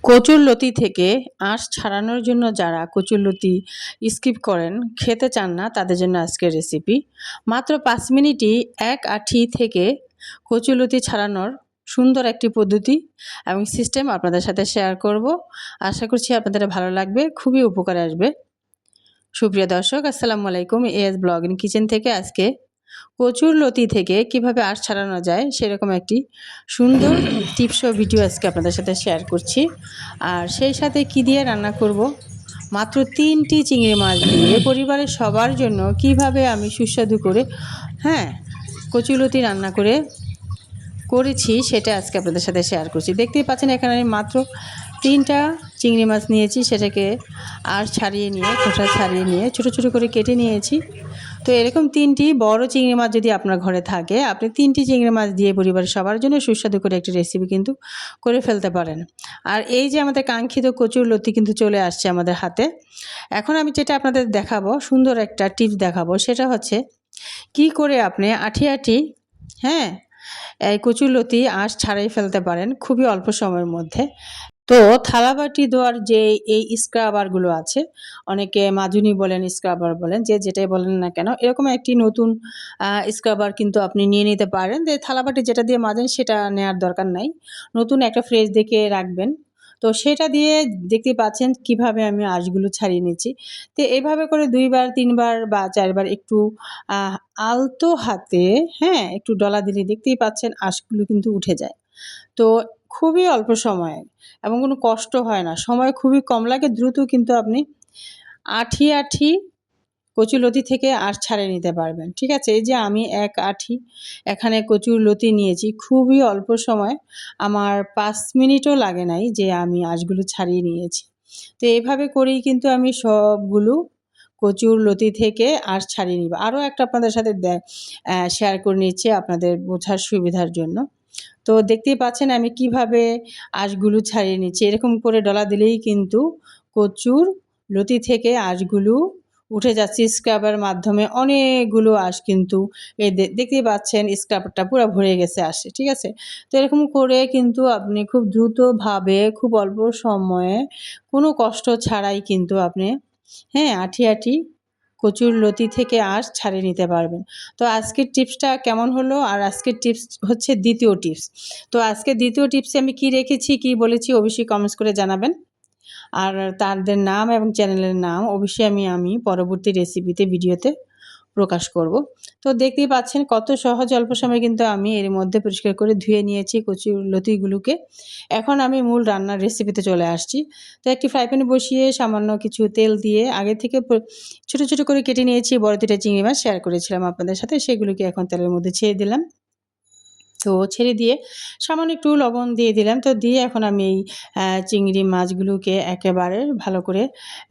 কচুরলতি থেকে আঁশ ছাড়ানোর জন্য যারা কচুরলতি স্কিপ করেন, খেতে চান না, তাদের জন্য আজকের রেসিপি। মাত্র ৫ মিনিটই এক আঁটি থেকে কচুরলতি ছাড়ানোর সুন্দর একটি পদ্ধতি এবং সিস্টেম আপনাদের সাথে শেয়ার করব। আশা করছি আপনাদের ভালো লাগবে, খুবই উপকারে আসবে। সুপ্রিয় দর্শক, আসসালামু আলাইকুম। এএস ব্লগ ইন কিচেন থেকে আজকে কচুরলতি থেকে কিভাবে আঁশ ছাড়ানো যায় সেরকম একটি সুন্দর টিপস ও ভিডিও আজকে আপনাদের সাথে শেয়ার করছি। আর সেই সাথে কি দিয়ে রান্না করব, মাত্র 3টি চিংড়ি মাছ দিয়ে পরিবারের সবার জন্য কিভাবে আমি সুস্বাদু করে কচুরলতি রান্না করেছি সেটা আজকে আপনাদের সাথে শেয়ার করছি। দেখতেই পাচ্ছেন এখানে আমি মাত্র 3টা চিংড়ি মাছ নিয়েছি, সেটাকে আর ছাড়িয়ে নিয়ে খোসা ছাড়িয়ে নিয়ে ছোটো ছোটো করে কেটে নিয়েছি। তো এরকম 3টি বড় চিংড়ি মাছ যদি আপনার ঘরে থাকে, আপনি 3টি চিংড়ি মাছ দিয়ে পরিবারের সবার জন্য সুস্বাদু করে একটি রেসিপি কিন্তু করে ফেলতে পারেন। আর এই যে আমাদের কাঙ্ক্ষিত কচুরলতি কিন্তু চলে আসছে আমাদের হাতে। এখন আমি যেটা আপনাদের দেখাবো, সুন্দর একটা টিপস দেখাবো, সেটা হচ্ছে কি করে আপনি আঁটি আঁটি এই কচুরলতি আঁশ ছাড়াই ফেলতে পারেন খুবই অল্প সময়ের মধ্যে। তো থালাবাটি ধোয়ার যে এই স্ক্রাবারগুলো আছে, অনেকে মাজুনি বলেন, স্ক্রাবার বলেন, যে যেটাই বলেন না কেন, এরকম একটি নতুন স্ক্রাবার কিন্তু আপনি নিয়ে নিতে পারেন। যে থালাবাটি যেটা দিয়ে মাজেন সেটা নেওয়ার দরকার নাই, নতুন একটা ফ্রেশ দেখে রাখবেন। তো সেটা দিয়ে দেখতে পাচ্ছেন কিভাবে আমি আঁশগুলো ছাড়িয়ে নিচ্ছি। তো এইভাবে করে 2 বার 3 বার বা 4 বার একটু আলতো হাতে একটু ডলা দিলে দেখতেই পাচ্ছেন আঁশগুলো কিন্তু উঠে যায়। তো খুবই অল্প সময়ে এবং কোনো কষ্ট হয় না, সময় খুবই কম লাগে, দ্রুত কিন্তু আপনি আঁটি আঁটি কচুরলতি থেকে আঁশ ছাড়িয়ে নিতে পারবেন। ঠিক আছে, এই যে আমি এক আঁটি এখানে কচুরলতি নিয়েছি, খুবই অল্প সময়, আমার 5 মিনিটও লাগে নাই যে আমি আঁশগুলো ছাড়িয়ে নিয়েছি। তো এইভাবে করেই কিন্তু আমি সবগুলো কচুরলতি থেকে আঁশ ছাড়িয়ে নিব। আরও একটা আপনাদের সাথে শেয়ার করে নিচ্ছি আপনাদের বোঝার সুবিধার জন্য। তো দেখতেই পাচ্ছেন আমি কিভাবে আঁশগুলো ছাড়িয়ে নিচ্ছি। এরকম করে ডলা দিলেই কিন্তু কচুরলতি থেকে আঁশগুলো উঠে যাচ্ছে স্ক্রাবের মাধ্যমে। অনেকগুলো আঁশ কিন্তু এই দেখতেই পাচ্ছেন স্ক্রাবটা পুরো ভরে গেছে আঁশে। ঠিক আছে, তো এরকম করে কিন্তু আপনি খুব দ্রুতভাবে খুব অল্প সময়ে কোনো কষ্ট ছাড়াই কিন্তু আপনি আঁটি আঁটি কচুরলতি থেকে আঁশ ছাড়িয়ে নিতে পারবেন। তো আজকের টিপসটা কেমন হলো? আর আজকের টিপস হচ্ছে দ্বিতীয় টিপস। তো আজকে দ্বিতীয় টিপসে আমি কি রেখেছি, কি বলেছি অবশ্যই কমেন্টস করে জানাবেন। আর তাদের নাম এবং চ্যানেলের নাম অবশ্যই আমি পরবর্তী রেসিপিতে ভিডিওতে প্রকাশ করব। তো দেখতেই পাচ্ছেন কত সহজ অল্প সময়ে কিন্তু আমি এর মধ্যে পরিষ্কার করে ধুয়ে নিয়েছি কচুরলতিগুলোকে। এখন আমি মূল রান্নার রেসিপিতে চলে আসছি। তো একটি ফ্রাই প্যানে বসিয়ে সামান্য কিছু তেল দিয়ে আগে থেকে ছোটো ছোটো করে কেটে নিয়েছি বড় 2টা চিংড়ি মাছ, শেয়ার করেছিলাম আপনাদের সাথে, সেগুলোকে এখন তেলের মধ্যে ছেড়ে দিলাম। তো ছেড়ে দিয়ে সামান্য একটু লবণ দিয়ে দিলাম। তো দিয়ে এখন আমি এই চিংড়ি মাছগুলোকে একেবারে ভালো করে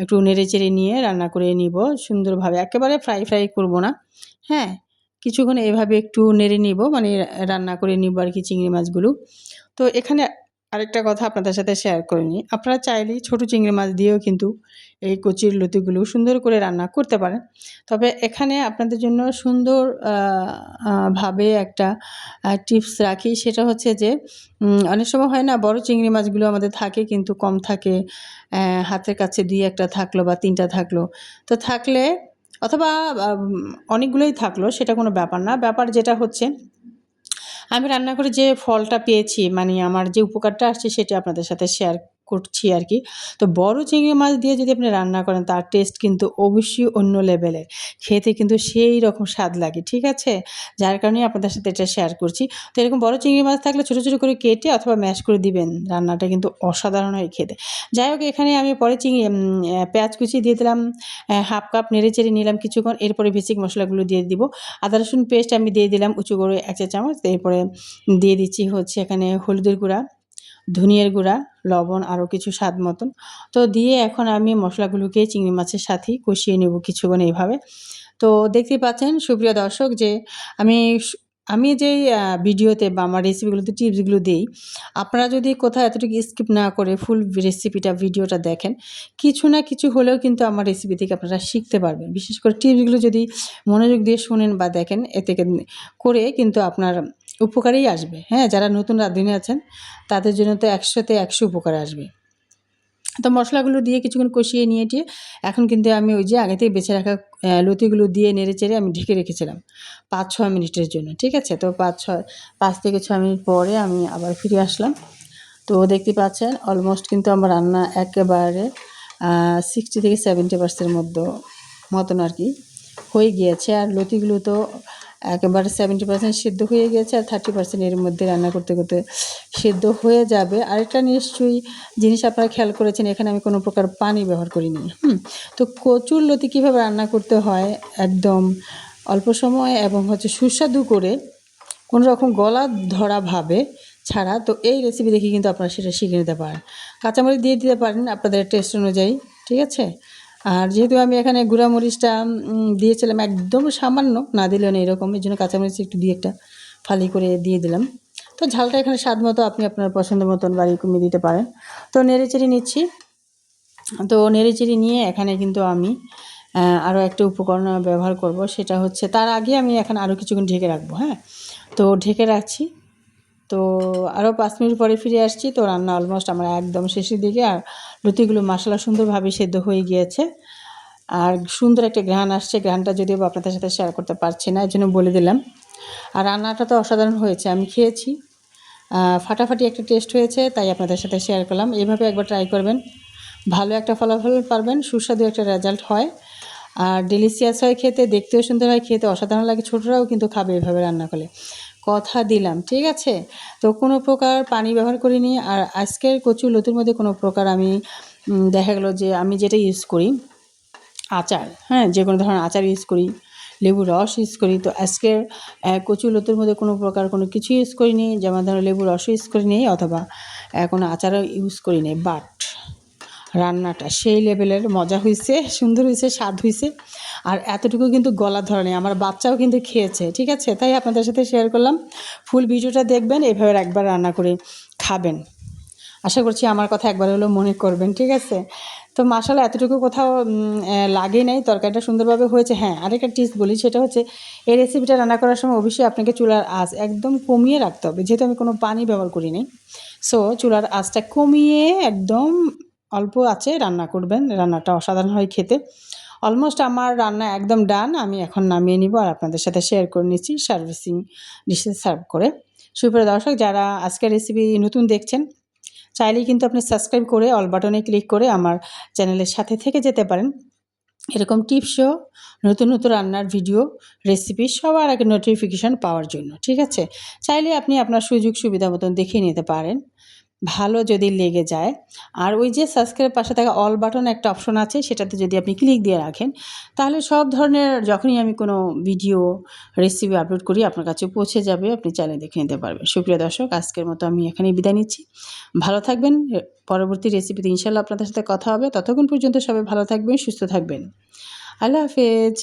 একটু নেড়েচেড়ে নিয়ে রান্না করে নিব সুন্দরভাবে। একেবারে ফ্রাই করব না, কিছুক্ষণ এভাবে একটু নেড়ে নিব, মানে রান্না করে নিব আর কি চিংড়ি মাছগুলো। তো এখানে আরেকটা কথা আপনাদের সাথে শেয়ার করে নিই, আপনারা চাইলেই ছোটো চিংড়ি মাছ দিয়েও কিন্তু এই কচুরলতিগুলো সুন্দর করে রান্না করতে পারেন। তবে এখানে আপনাদের জন্য সুন্দর ভাবে একটা টিপস রাখি, সেটা হচ্ছে যে অনেক সময় হয় না, বড় চিংড়ি মাছগুলো আমাদের থাকে কিন্তু কম থাকে, হাতের কাছে 2-1টা থাকলো বা 3টা থাকলো। তো থাকলে অথবা অনেকগুলোই থাকলো, সেটা কোনো ব্যাপার না। ব্যাপার যেটা হচ্ছে আমি রান্না করে যে ফলটা পেয়েছি, মানে আমার যে উপকারটা আসছে সেটা আপনাদের সাথে শেয়ার করছি আর কি। তো বড় চিংড়ি মাছ দিয়ে যদি আপনি রান্না করেন, তার টেস্ট কিন্তু অবশ্যই অন্য লেভেলের, খেতে কিন্তু সেই রকম স্বাদ লাগে। ঠিক আছে, যার কারণে আপনাদের সাথে এটা শেয়ার করছি। তো এরকম বড় চিংড়ি মাছ থাকলে ছোটো ছোটো করে কেটে অথবা ম্যাশ করে দিবেন, রান্নাটা কিন্তু অসাধারণ হয় খেতে। যাই হোক, এখানে আমি পরে পেঁয়াজ কুচি দিয়ে দিলাম, 1/2 কাপ নেড়ে চেড়ে নিলাম কিছুক্ষণ। এরপরে বেসিক মশলাগুলো দিয়ে দিব। আদা রসুন পেস্ট আমি দিয়ে দিলাম উঁচু করে 1 চা চামচ। এরপরে দিয়ে দিচ্ছি হচ্ছে এখানে হলুদের গুঁড়া, ধনিয়ার গুঁড়া, লবণ, আরও কিছু স্বাদ মতন। তো দিয়ে এখন আমি মশলাগুলোকে চিংড়ি মাছের সাথেই কষিয়ে নেব কিছুক্ষণ এইভাবে। তো দেখতেই পাচ্ছেন সুপ্রিয় দর্শক যে আমি আমি যেই ভিডিওতে বা আমার রেসিপিগুলোতে টিপসগুলো দেই, আপনারা যদি কোথাও এতটুকু স্কিপ না করে ফুল রেসিপিটা ভিডিওটা দেখেন, কিছু না কিছু হলেও কিন্তু আমার রেসিপি থেকে আপনারা শিখতে পারবেন। বিশেষ করে টিপসগুলো যদি মনোযোগ দিয়ে শোনেন বা দেখেন, এতে করে কিন্তু আপনার উপকারেই আসবে। যারা নতুন রাঁধুনি আছেন তাদের জন্য তো 100তে 100 উপকার আসবে। তো মশলাগুলো দিয়ে কিছুক্ষণ কষিয়ে নিয়ে টিয়ে এখন কিন্তু আমি ওই যে আগে থেকে বেছে রাখা লতিগুলো দিয়ে নেড়ে চেড়ে আমি ঢেকে রেখেছিলাম 5-6 মিনিটের জন্য। ঠিক আছে? তো 5 থেকে 6 মিনিট পরে আমি আবার ফিরে আসলাম। তো দেখতে পাচ্ছেন অলমোস্ট কিন্তু আমার রান্না একেবারে 60 থেকে 70% মতন আর কি হয়ে গিয়েছে। আর লতিগুলো তো একেবারে 70% সিদ্ধ হয়ে গিয়েছে, আর 30% এর মধ্যে রান্না করতে করতে সিদ্ধ হয়ে যাবে। আরেকটা নিশ্চয়ই জিনিস আপনারা খেয়াল করেছেন, এখানে আমি কোনো প্রকার পানি ব্যবহার করিনি। তো কচুর লতি কীভাবে রান্না করতে হয় একদম অল্প সময় এবং সুস্বাদু করে, কোনো রকম গলা ধরাভাবে ছাড়া, তো এই রেসিপি দেখে কিন্তু আপনারা সেটা শিখে নিতে পারেন। কাঁচামরিচ দিয়ে দিতে পারেন আপনাদের টেস্ট অনুযায়ী। ঠিক আছে? আর যেহেতু আমি এখানে গুঁড়া মরিচটা দিয়েছিলাম একদম সামান্য, না দিলেও না এরকম, এই জন্য কাঁচামরিচ একটু দিয়ে একটা ফালি করে দিয়ে দিলাম। তো ঝালটা এখানে স্বাদ মতো আপনি আপনার পছন্দ মতন বাড়িয়ে কমিয়ে দিতে পারেন। তো নেড়েচেড়ে নিচ্ছি। তো নেড়েচেড়ে নিয়ে এখানে কিন্তু আমি আরও একটা উপকরণ ব্যবহার করব, সেটা হচ্ছে তার আগে আমি এখন আরও কিছুক্ষণ ঢেকে রাখবো। হ্যাঁ, তো ঢেকে রাখছি। তো আরও 5 মিনিট পরে ফিরে আসছি। তো রান্না অলমোস্ট আমার একদম শেষের দিকে, আর লতিগুলো মাশাআল্লাহ সুন্দরভাবে সেদ্ধ হয়ে গিয়েছে, আর সুন্দর একটা ঘ্রাণ আসছে। ঘ্রাণটা যদিও বা আপনাদের সাথে শেয়ার করতে পারছি না, এর জন্য বলে দিলাম। আর রান্নাটা তো অসাধারণ হয়েছে, আমি খেয়েছি, ফাটাফাটি একটা টেস্ট হয়েছে, তাই আপনাদের সাথে শেয়ার করলাম। এইভাবে একবার ট্রাই করবেন, ভালো একটা ফলাফল পাবেন, সুস্বাদু একটা রেজাল্ট হয়, আর ডেলিশিয়াস হয় খেতে, দেখতেও সুন্দর হয়, খেতে অসাধারণ লাগে। ছোটরাও কিন্তু খাবে এভাবে রান্না করলে, কথা দিলাম। ঠিক আছে? তো কোনো প্রকার পানি ব্যবহার করিনি। আর আজকের কচু লতির মধ্যে কোনো প্রকার আমি দেখা গেল যে আমি যেটা ইউজ করি আচার, হ্যাঁ, যে কোনো ধরনের আচার ইউজ করি, লেবুর রস ইউজ করি। তো আজকের কচু লতির মধ্যে কোনো প্রকার কোনো কিছু ইউজ করিনি, যেমন ধরুন লেবুর রসও ইউজ করিনি অথবা কোনো আচারও ইউজ করিনি। বাট রান্নাটা সেই লেভেলের মজা হয়েছে, সুন্দর হয়েছে, স্বাদ হয়েছে, আর এতটুকু কিন্তু গলা ধরে নেই, আমার বাচ্চাও কিন্তু খেয়েছে। ঠিক আছে? তাই আপনাদের সাথে শেয়ার করলাম। ফুল ভিডিওটা দেখবেন, এভাবে একবার রান্না করে খাবেন। আশা করছি আমার কথা একবার হলেও মনে করবেন। ঠিক আছে? তো মাশাআল্লাহ এতটুকু কোথাও লাগেই নাই, তরকারিটা সুন্দরভাবে হয়েছে। হ্যাঁ, আরেকটা টিপস বলি, সেটা হচ্ছে এই রেসিপিটা রান্না করার সময় অবশ্যই আপনাকে চুলার আঁচ একদম কমিয়ে রাখতে হবে, যেহেতু আমি কোনো পানি ব্যবহার করিনি। সো চুলার আঁচটা কমিয়ে একদম অল্প আঁচে রান্না করবেন, রান্নাটা অসাধারণ হয় খেতে। অলমোস্ট আমার রান্না একদম ডান, আমি এখন নামিয়ে নিব আর আপনাদের সাথে শেয়ার করে নিচ্ছি সার্ভিসিং ডিশে সার্ভ করে। সুপ্রিয় দর্শক, যারা আজকের রেসিপি নতুন দেখছেন, চাইলেই কিন্তু আপনি সাবস্ক্রাইব করে অল বাটনে ক্লিক করে আমার চ্যানেলের সাথে থেকে যেতে পারেন, এরকম টিপসও, নতুন নতুন রান্নার ভিডিও, রেসিপি সবার আগে নোটিফিকেশান পাওয়ার জন্য। ঠিক আছে? চাইলে আপনি আপনার সুযোগ সুবিধা মতন দেখে নিতে পারেন, ভালো যদি লেগে যায়। আর ওই যে সাবস্ক্রাইব পাশে থাকা অল বাটন একটা অপশন আছে, সেটাতে যদি আপনি ক্লিক দিয়ে রাখেন, তাহলে সব ধরনের যখনই আমি কোনো ভিডিও রেসিপি আপলোড করি আপনার কাছে পৌঁছে যাবে, আপনি চাইলে দেখে নিতে পারবেন। সুপ্রিয় দর্শক, আজকের মতো আমি এখানেই বিদায় নিচ্ছি। ভালো থাকবেন, পরবর্তী রেসিপিতে ইনশাআল্লাহ আপনাদের সাথে কথা হবে। ততক্ষণ পর্যন্ত সবাই ভালো থাকবেন, সুস্থ থাকবেন। আল্লাহ হাফেজ।